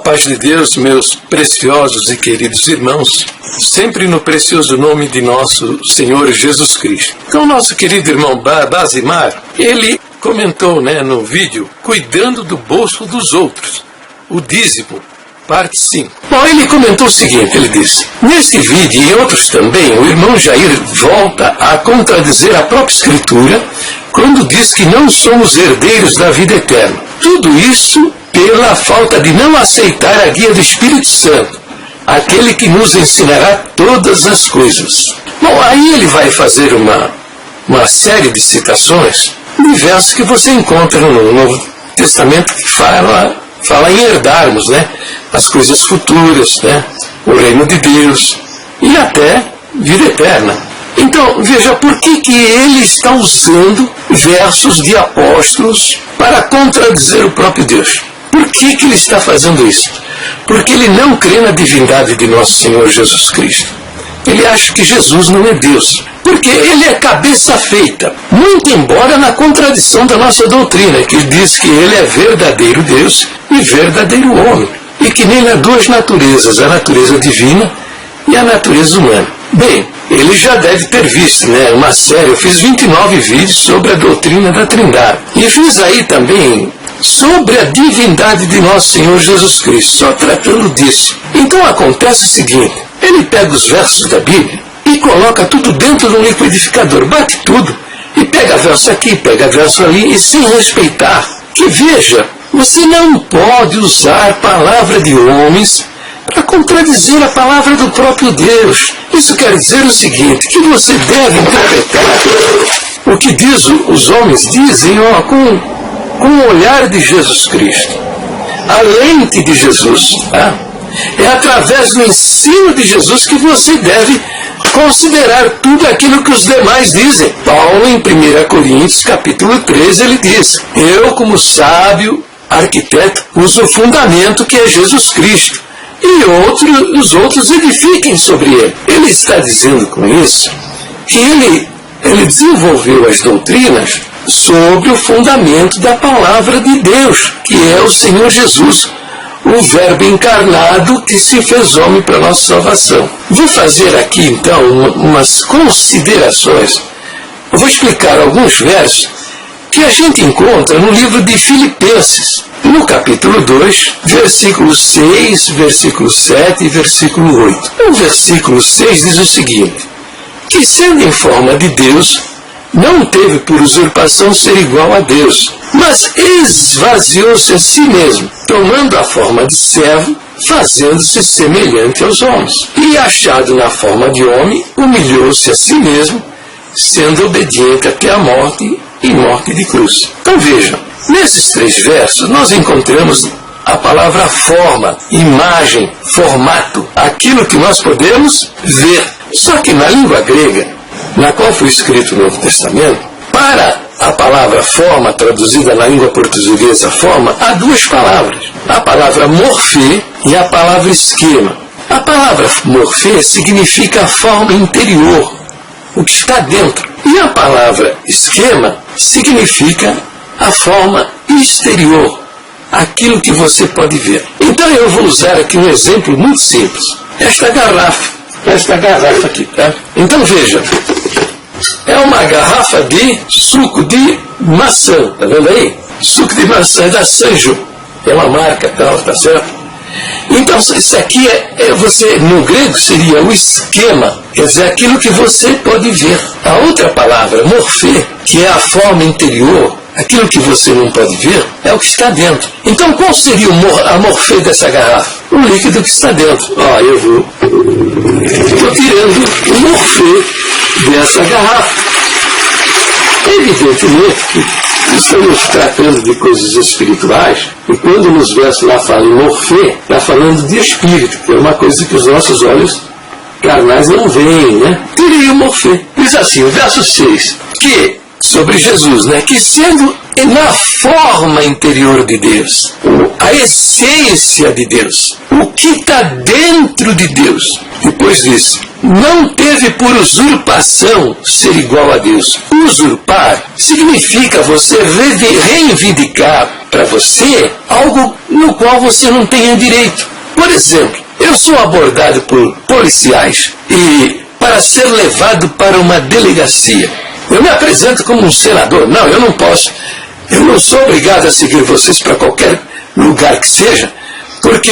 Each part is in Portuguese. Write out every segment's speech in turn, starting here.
paz de Deus, meus preciosos e queridos irmãos, sempre no precioso nome de nosso Senhor Jesus Cristo. Então, nosso querido irmão Basimar, ele comentou, no vídeo, cuidando do bolso dos outros, o dízimo, parte 5. Bom, ele comentou o seguinte, ele disse: neste vídeo e outros também, o irmão Jair volta a contradizer a própria Escritura quando diz que não somos herdeiros da vida eterna. Tudo isso pela falta de não aceitar a guia do Espírito Santo, aquele que nos ensinará todas as coisas. Bom, aí ele vai fazer uma série de citações de versos que você encontra no Novo Testamento que fala em herdarmos, as coisas futuras, o reino de Deus e até vida eterna. Então, veja, por que ele está usando versos de apóstolos para contradizer o próprio Deus? Por que ele está fazendo isso? Porque ele não crê na divindade de nosso Senhor Jesus Cristo. Ele acha que Jesus não é Deus. Porque ele é cabeça feita, muito embora na contradição da nossa doutrina, que diz que ele é verdadeiro Deus e verdadeiro homem, e que nele há duas naturezas, a natureza divina e a natureza humana. Bem, ele já deve ter visto, uma série, eu fiz 29 vídeos sobre a doutrina da Trindade, e fiz aí também sobre a divindade de nosso Senhor Jesus Cristo, só tratando disso. Então acontece o seguinte, ele pega os versos da Bíblia e coloca tudo dentro do liquidificador, bate tudo, e pega verso aqui, pega verso ali, e sem respeitar. Que veja, você não pode usar a palavra de homens para contradizer a palavra do próprio Deus. Isso quer dizer o seguinte, que você deve interpretar o que diz, os homens dizem com o olhar de Jesus Cristo, a lente de Jesus. É através do ensino de Jesus que você deve considerar tudo aquilo que os demais dizem. Paulo, em 1 Coríntios, capítulo 13, ele diz: eu, como sábio arquiteto, uso o fundamento que é Jesus Cristo, e os outros edifiquem sobre ele. Ele está dizendo com isso que ele desenvolveu as doutrinas sobre o fundamento da palavra de Deus, que é o Senhor Jesus, o Verbo encarnado que se fez homem para a nossa salvação. Vou fazer aqui então umas considerações. Eu vou explicar alguns versos que a gente encontra no livro de Filipenses, no capítulo 2, versículo 6, versículo 7 e versículo 8. O versículo 6 diz o seguinte: que sendo em forma de Deus, não teve por usurpação ser igual a Deus, mas esvaziou-se a si mesmo, tomando a forma de servo, fazendo-se semelhante aos homens. E achado na forma de homem, humilhou-se a si mesmo, sendo obediente até a morte e morte de cruz. Então vejam, nesses 3 versos nós encontramos a palavra forma, imagem, formato, aquilo que nós podemos ver. Só que na língua grega, na qual foi escrito o Novo Testamento, para a palavra forma, traduzida na língua portuguesa forma, há 2 palavras. A palavra morfê e a palavra esquema. A palavra morfê significa a forma interior, o que está dentro. E a palavra esquema significa a forma exterior, aquilo que você pode ver. Então eu vou usar aqui um exemplo muito simples. Esta garrafa aqui, tá? Então veja, é uma garrafa de suco de maçã, tá vendo aí? Suco de maçã da Sanjo, é uma marca tal, tá certo? Então isso aqui você, no grego seria o esquema, quer dizer, aquilo que você pode ver. A outra palavra, morfê, que é a forma interior, aquilo que você não pode ver, é o que está dentro. Então qual seria a morfê dessa garrafa? O líquido que está dentro. Eu estou tirando o morfê dessa garrafa. Evidentemente que estamos tratando de coisas espirituais, e quando nos versos lá fala em morfê, está falando de espírito, que é uma coisa que os nossos olhos carnais não veem, Tirei o morfê. Diz assim, o verso 6, que sobre Jesus, que sendo na forma interior de Deus, a essência de Deus, o que está dentro de Deus. Depois disso, não teve por usurpação ser igual a Deus. Usurpar significa você reivindicar para você algo no qual você não tenha direito. Por exemplo, eu sou abordado por policiais e para ser levado para uma delegacia. Eu me apresento como um senador. Não, eu não posso. Eu não sou obrigado a seguir vocês para qualquer lugar que seja, porque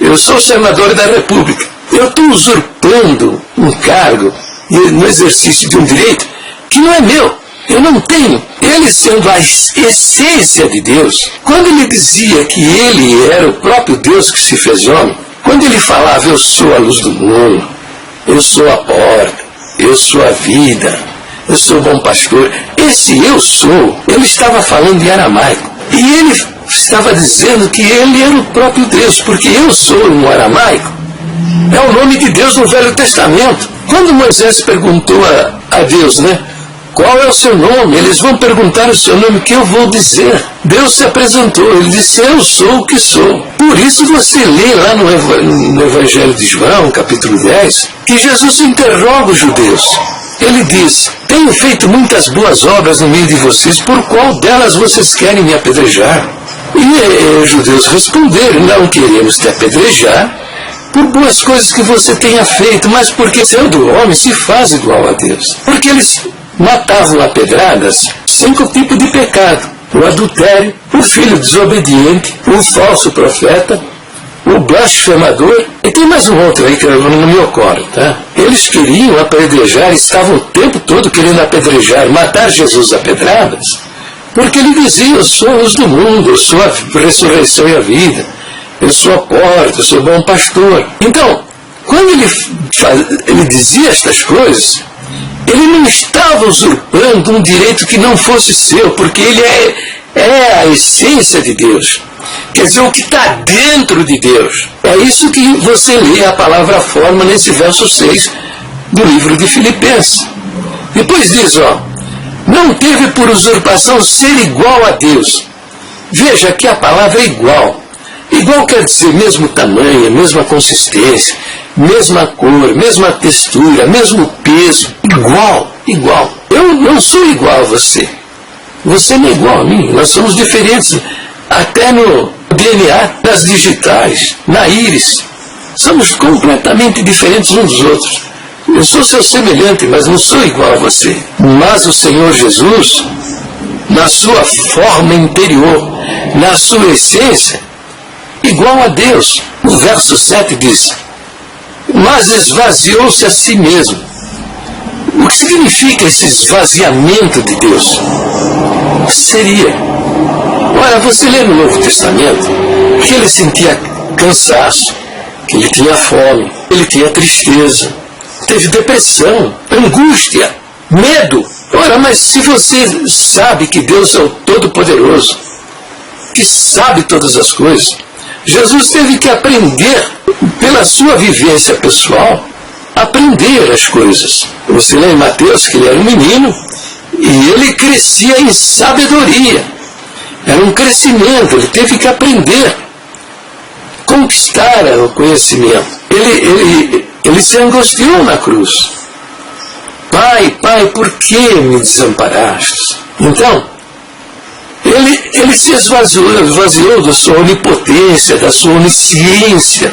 eu sou senador da República. Eu estou usurpando um cargo no exercício de um direito que não é meu. Eu não tenho. Ele sendo a essência de Deus, quando ele dizia que ele era o próprio Deus que se fez homem, quando ele falava, eu sou a luz do mundo, eu sou a porta, eu sou a vida, eu sou o bom pastor, esse eu sou, ele estava falando em aramaico. E ele estava dizendo que ele era o próprio Deus, porque eu sou no aramaico. É o nome de Deus no Velho Testamento. Quando Moisés perguntou a Deus, né? Qual é o seu nome? Eles vão perguntar o seu nome, que eu vou dizer. Deus se apresentou, ele disse, eu sou o que sou. Por isso você lê lá no Evangelho de João, capítulo 10, que Jesus interroga os judeus. Ele diz, tenho feito muitas boas obras no meio de vocês, por qual delas vocês querem me apedrejar? E os judeus responderam, não queremos te apedrejar por boas coisas que você tenha feito, mas porque sendo homem se faz igual a Deus. Porque eles matavam a pedradas 5 tipos de pecado: o adultério, o filho desobediente, o falso profeta, o blasfemador, e tem mais um outro aí que não me ocorre, tá? Eles queriam apedrejar, estavam o tempo todo querendo apedrejar, matar Jesus a pedradas, porque ele dizia, eu sou a luz do mundo, eu sou a ressurreição e a vida, eu sou a porta, eu sou o bom pastor. Então, quando ele dizia estas coisas, ele não estava usurpando um direito que não fosse seu, porque ele é a essência de Deus. Quer dizer, o que está dentro de Deus. É isso que você lê a palavra forma nesse verso 6 do livro de Filipenses. Depois diz, não teve por usurpação ser igual a Deus. Veja que a palavra é igual. Igual quer dizer mesmo tamanho, mesma consistência, mesma cor, mesma textura, mesmo peso. Igual. Eu não sou igual a você. Você não é igual a mim. Nós somos diferentes até no DNA, nas digitais, na íris. Somos completamente diferentes uns dos outros. Eu sou seu semelhante, mas não sou igual a você. Mas o Senhor Jesus, na sua forma interior, na sua essência, igual a Deus. O verso 7 diz, mas esvaziou-se a si mesmo. O que significa esse esvaziamento de Deus? O que seria? Olha, você lê no Novo Testamento que ele sentia cansaço, que ele tinha fome, ele tinha tristeza, teve depressão, angústia, medo. Ora, mas se você sabe que Deus é o Todo-Poderoso, que sabe todas as coisas, Jesus teve que aprender, pela sua vivência pessoal, aprender as coisas. Você lê em Mateus que ele era um menino e ele crescia em sabedoria. Era um crescimento, ele teve que aprender, conquistar o conhecimento. Ele se angustiou na cruz. Pai, por que me desamparaste? Então, ele se esvaziou da sua onipotência, da sua onisciência.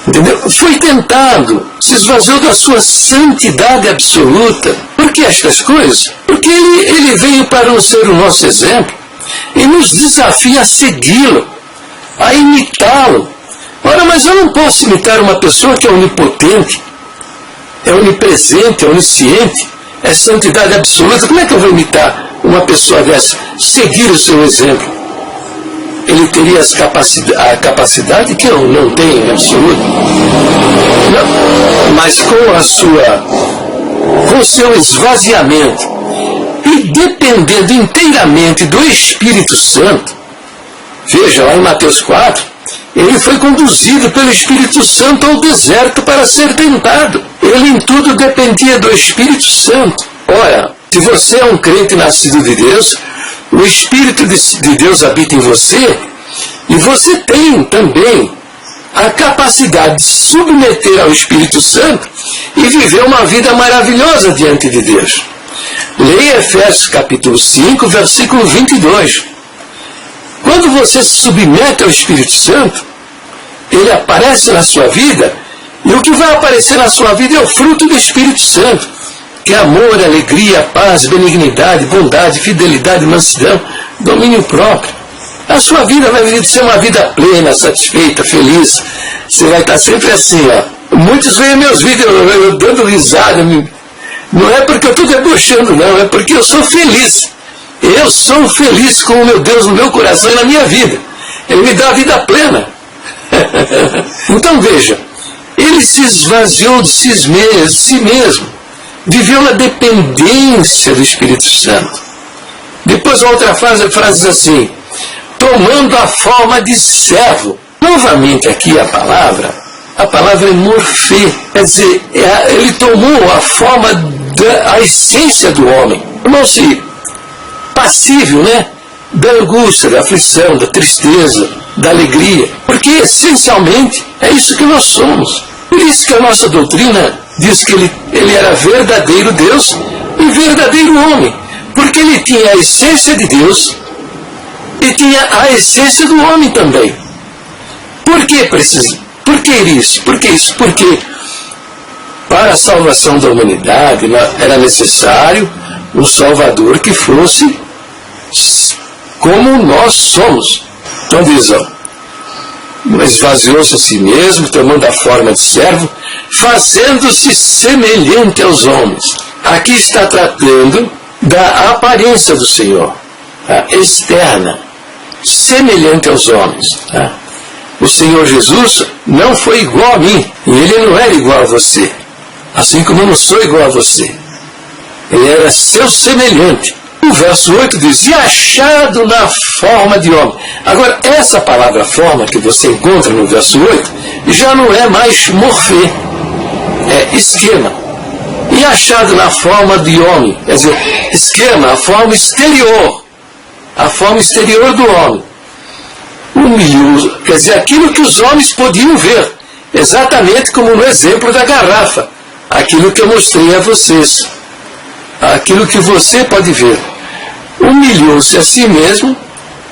Entendeu? Foi tentado, se esvaziou da sua santidade absoluta. Por que estas coisas? Porque ele veio para ser o nosso exemplo e nos desafia a segui-lo, a imitá-lo. Ora, mas eu não posso imitar uma pessoa que é onipotente, é onipresente, é onisciente, é santidade absoluta. Como é que eu vou imitar uma pessoa dessa? Seguir o seu exemplo. Ele teria a capacidade que eu não tenho em absoluto. Não. Mas com o seu esvaziamento e dependendo inteiramente do Espírito Santo, veja lá em Mateus 4, ele foi conduzido pelo Espírito Santo ao deserto para ser tentado. Ele em tudo dependia do Espírito Santo. Ora, se você é um crente nascido de Deus, o Espírito de Deus habita em você, e você tem também a capacidade de submeter ao Espírito Santo e viver uma vida maravilhosa diante de Deus. Leia Efésios capítulo 5, versículo 22. Quando você se submete ao Espírito Santo, ele aparece na sua vida, e o que vai aparecer na sua vida é o fruto do Espírito Santo, que é amor, alegria, paz, benignidade, bondade, fidelidade, mansidão, domínio próprio. A sua vida vai ser uma vida plena, satisfeita, feliz. Você vai estar sempre assim, ó. Muitos veem meus vídeos eu dando risada. Não é porque eu estou debochando, não. É porque eu sou feliz. Eu sou feliz com o meu Deus no meu coração e na minha vida. Ele me dá a vida plena. Então veja, ele se esvaziou de si mesmo. Viveu na dependência do Espírito Santo. Depois a outra frase diz assim, tomando a forma de servo. Novamente aqui a palavra é morfê, quer dizer, ele tomou a forma, a essência do homem. Tornou-se passível, né? Da angústia, da aflição, da tristeza, da alegria. Porque essencialmente é isso que nós somos. Por isso que a nossa doutrina diz que ele era verdadeiro Deus e verdadeiro homem. Porque ele tinha a essência de Deus e tinha a essência do homem também. Por que precisa? Por que isso? Por que isso? Porque para a salvação da humanidade era necessário um Salvador que fosse como nós somos. Então diz, ó, esvaziou-se a si mesmo, tomando a forma de servo, fazendo-se semelhante aos homens. Aqui está tratando da aparência do Senhor, externa, semelhante aos homens. O Senhor Jesus não foi igual a mim, e Ele não era igual a você, assim como eu não sou igual a você. Ele era seu semelhante. O verso 8 diz, e achado na forma de homem. Agora, essa palavra forma que você encontra no verso 8, já não é mais morfê, é esquema. E achado na forma de homem, quer dizer, esquema, a forma exterior do homem. Humilhou, quer dizer, aquilo que os homens podiam ver, exatamente como no exemplo da garrafa, aquilo que eu mostrei a vocês, aquilo que você pode ver. Humilhou-se a si mesmo,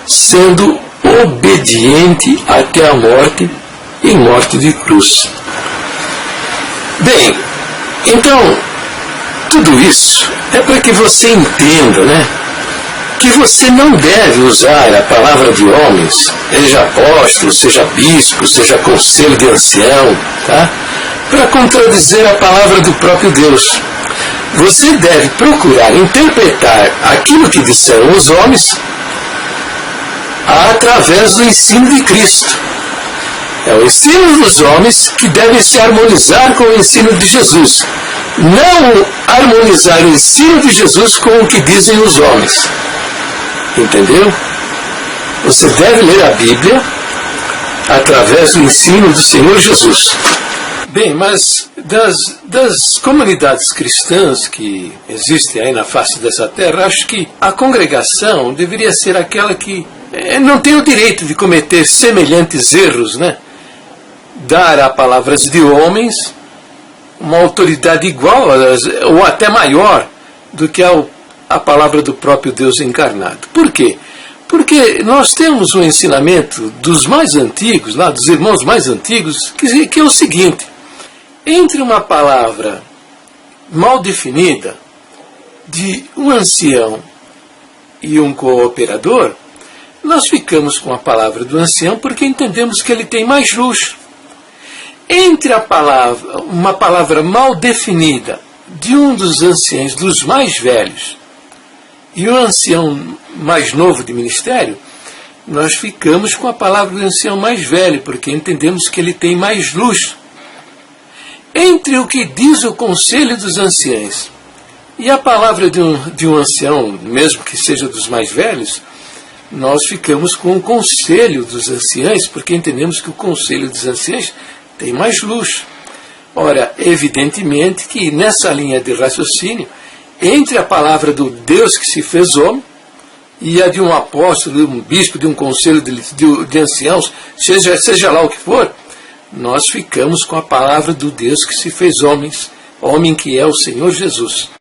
sendo obediente até a morte, e morte de cruz. Bem, então, tudo isso é para que você entenda, né? Que você não deve usar a palavra de homens, seja apóstolo, seja bispo, seja conselho de ancião, tá? Para contradizer a palavra do próprio Deus. Você deve procurar interpretar aquilo que disseram os homens através do ensino de Cristo. É o ensino dos homens que deve se harmonizar com o ensino de Jesus. Não harmonizar o ensino de Jesus com o que dizem os homens. Entendeu? Você deve ler a Bíblia através do ensino do Senhor Jesus. Bem, mas das comunidades cristãs que existem aí na face dessa terra, acho que a congregação deveria ser aquela que não tem o direito de cometer semelhantes erros, né? Dar a palavras de homens uma autoridade igual ou até maior do que a palavra do próprio Deus encarnado. Por quê? Porque nós temos um ensinamento dos mais antigos, lá dos irmãos mais antigos, que é o seguinte: entre uma palavra mal definida de um ancião e um cooperador, nós ficamos com a palavra do ancião porque entendemos que ele tem mais luz. Entre uma palavra mal definida de um dos anciãos, dos mais velhos, e o ancião mais novo de ministério, nós ficamos com a palavra do ancião mais velho, porque entendemos que ele tem mais luz. Entre o que diz o conselho dos anciãos e a palavra de um ancião, mesmo que seja dos mais velhos, nós ficamos com o conselho dos anciãos, porque entendemos que o conselho dos anciãos tem mais luz. Ora, evidentemente que nessa linha de raciocínio, entre a palavra do Deus que se fez homem e a de um apóstolo, de um bispo, de um conselho de anciãos, seja lá o que for, nós ficamos com a palavra do Deus que se fez homem que é o Senhor Jesus.